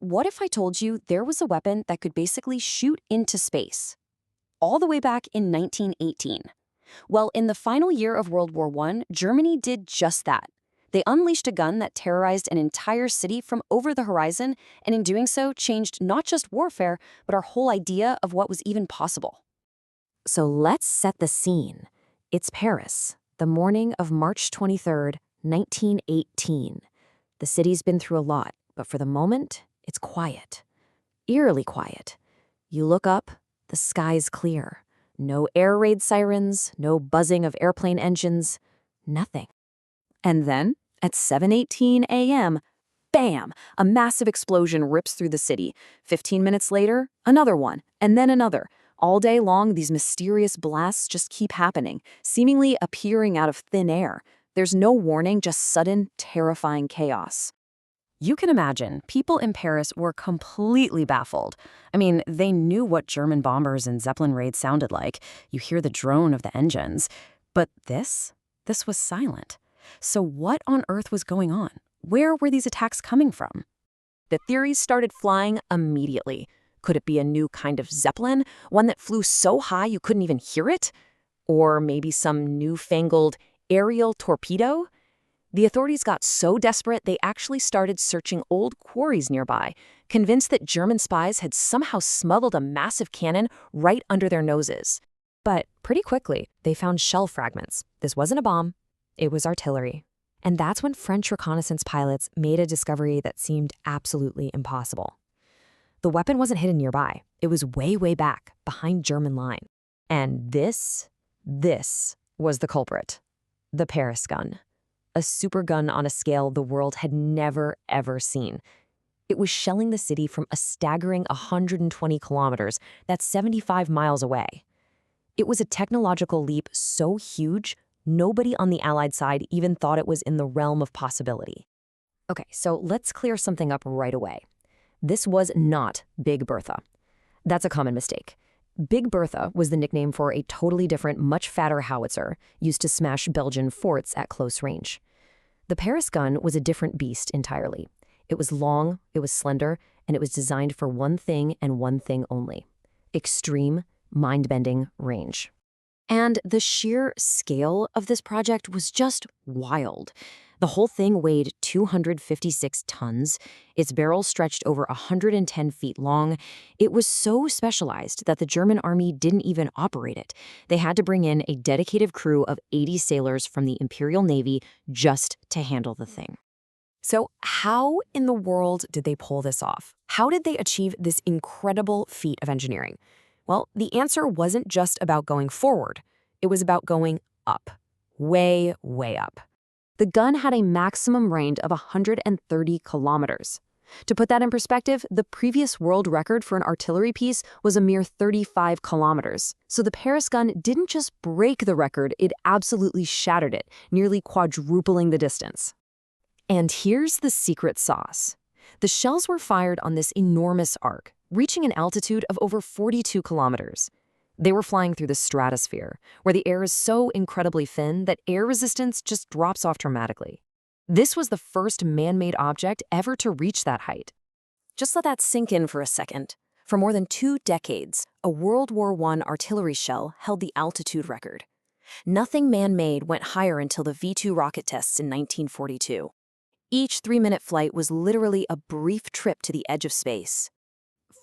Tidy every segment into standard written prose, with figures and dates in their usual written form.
What if I told you there was a weapon that could basically shoot into space? All the way back in 1918. Well, in the final year of World War I, Germany did just that. They unleashed a gun that terrorized an entire city from over the horizon, and in doing so, changed not just warfare, but our whole idea of what was even possible. So let's set the scene. It's Paris, the morning of March 23rd, 1918. The city's been through a lot, but for the moment, it's quiet. Eerily quiet. You look up, the sky's clear. No air raid sirens, no buzzing of airplane engines, nothing. And then, at 7:18 a.m., bam! A massive explosion rips through the city. 15 minutes later, another one, and then another. All day long, these mysterious blasts just keep happening, seemingly appearing out of thin air. There's no warning, just sudden, terrifying chaos. You can imagine, people in Paris were completely baffled. I mean, they knew what German bombers and Zeppelin raids sounded like. You hear the drone of the engines. But this was silent. So what on earth was going on? Where were these attacks coming from? The theories started flying immediately. Could it be a new kind of Zeppelin, one that flew so high you couldn't even hear it? Or maybe some newfangled aerial torpedo? The authorities got so desperate they actually started searching old quarries nearby, convinced that German spies had somehow smuggled a massive cannon right under their noses. But pretty quickly, they found shell fragments. This wasn't a bomb, it was artillery. And that's when French reconnaissance pilots made a discovery that seemed absolutely impossible. The weapon wasn't hidden nearby. It was way, way back, behind German line. And this was the culprit. The Paris gun. A super gun on a scale the world had never, ever seen. It was shelling the city from a staggering 120 kilometers, that's 75 miles away. It was a technological leap so huge, nobody on the Allied side even thought it was in the realm of possibility. Okay, so let's clear something up right away. This was not Big Bertha. That's a common mistake. Big Bertha was the nickname for a totally different, much fatter howitzer used to smash Belgian forts at close range. The Paris gun was a different beast entirely. It was long, it was slender, and it was designed for one thing and one thing only: extreme, mind-bending range. And the sheer scale of this project was just wild. The whole thing weighed 256 tons. Its barrel stretched over 110 feet long. It was so specialized that the German army didn't even operate it. They had to bring in a dedicated crew of 80 sailors from the Imperial Navy just to handle the thing. So how in the world did they pull this off? How did they achieve this incredible feat of engineering? Well, the answer wasn't just about going forward. It was about going up. Way, way up. The gun had a maximum range of 130 kilometers. To put that in perspective, the previous world record for an artillery piece was a mere 35 kilometers. So the Paris gun didn't just break the record, it absolutely shattered it, nearly quadrupling the distance. And here's the secret sauce. The shells were fired on this enormous arc, reaching an altitude of over 42 kilometers. They were flying through the stratosphere, where the air is so incredibly thin that air resistance just drops off dramatically. This was the first man-made object ever to reach that height. Just let that sink in for a second. For more than 2 decades, a World War I artillery shell held the altitude record. Nothing man-made went higher until the V-2 rocket tests in 1942. Each 3-minute flight was literally a brief trip to the edge of space.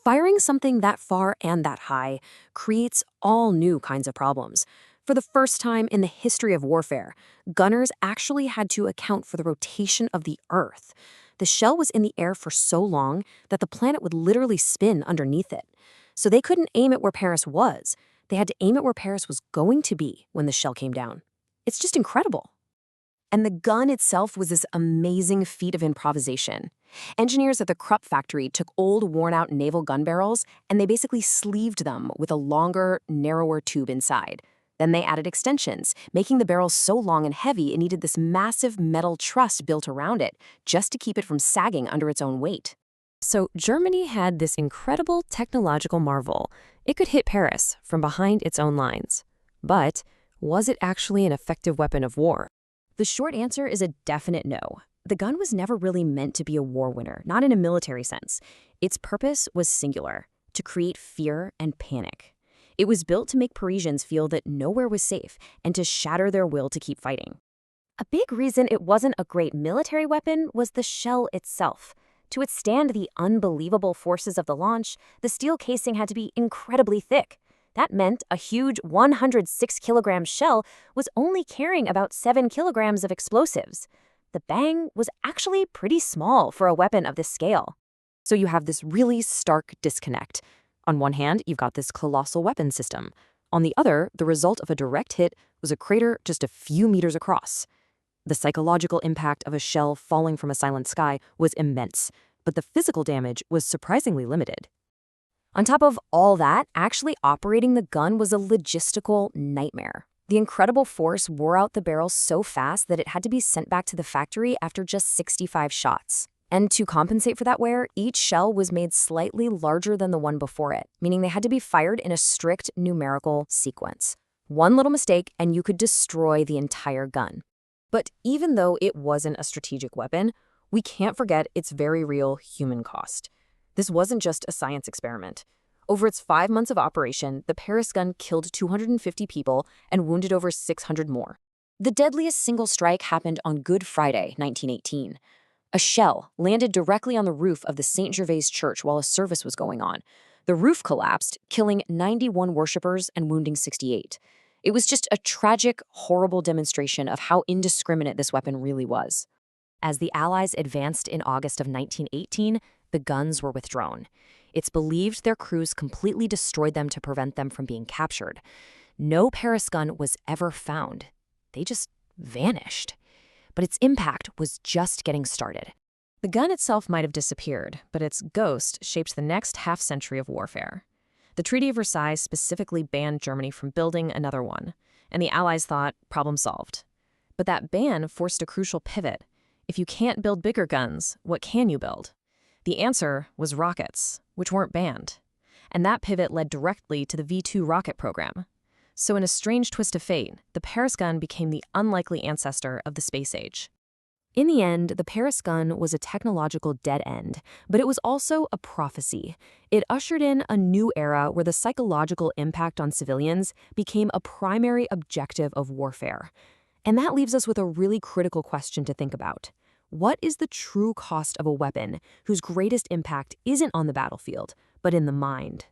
Firing something that far and that high creates all new kinds of problems. For the first time in the history of warfare, gunners actually had to account for the rotation of the Earth. The shell was in the air for so long that the planet would literally spin underneath it. So they couldn't aim at where Paris was. They had to aim at where Paris was going to be when the shell came down. It's just incredible. And the gun itself was this amazing feat of improvisation. Engineers at the Krupp factory took old, worn-out naval gun barrels, and they basically sleeved them with a longer, narrower tube inside. Then they added extensions, making the barrel so long and heavy it needed this massive metal truss built around it, just to keep it from sagging under its own weight. So Germany had this incredible technological marvel. It could hit Paris from behind its own lines. But was it actually an effective weapon of war? The short answer is a definite no. the gun was never really meant to be a war winner, not in a military sense. Its purpose was singular, to create fear and panic. It was built to make Parisians feel that nowhere was safe and to shatter their will to keep fighting. A big reason it wasn't a great military weapon was the shell itself. To withstand the unbelievable forces of the launch, the steel casing had to be incredibly thick. That meant a huge 106-kilogram shell was only carrying about 7 kilograms of explosives. The bang was actually pretty small for a weapon of this scale. So you have this really stark disconnect. On one hand, you've got this colossal weapon system. On the other, the result of a direct hit was a crater just a few meters across. The psychological impact of a shell falling from a silent sky was immense, but the physical damage was surprisingly limited. On top of all that, actually operating the gun was a logistical nightmare. The incredible force wore out the barrel so fast that it had to be sent back to the factory after just 65 shots. And to compensate for that wear, each shell was made slightly larger than the one before it, meaning they had to be fired in a strict numerical sequence. One little mistake and you could destroy the entire gun. But even though it wasn't a strategic weapon, we can't forget its very real human cost. This wasn't just a science experiment. Over its 5 months of operation, the Paris gun killed 250 people and wounded over 600 more. The deadliest single strike happened on Good Friday, 1918. A shell landed directly on the roof of the St. Gervais church while a service was going on. The roof collapsed, killing 91 worshippers and wounding 68. It was just a tragic, horrible demonstration of how indiscriminate this weapon really was. As the Allies advanced in August of 1918, the guns were withdrawn. It's believed their crews completely destroyed them to prevent them from being captured. No Paris gun was ever found. They just vanished. But its impact was just getting started. The gun itself might have disappeared, but its ghost shaped the next half-century of warfare. The Treaty of Versailles specifically banned Germany from building another one, and the Allies thought, problem solved. But that ban forced a crucial pivot. If you can't build bigger guns, what can you build? The answer was rockets, which weren't banned. And that pivot led directly to the V-2 rocket program. So in a strange twist of fate, the Paris gun became the unlikely ancestor of the space age. In the end, the Paris gun was a technological dead end, but it was also a prophecy. It ushered in a new era where the psychological impact on civilians became a primary objective of warfare. And that leaves us with a really critical question to think about. What is the true cost of a weapon whose greatest impact isn't on the battlefield, but in the mind?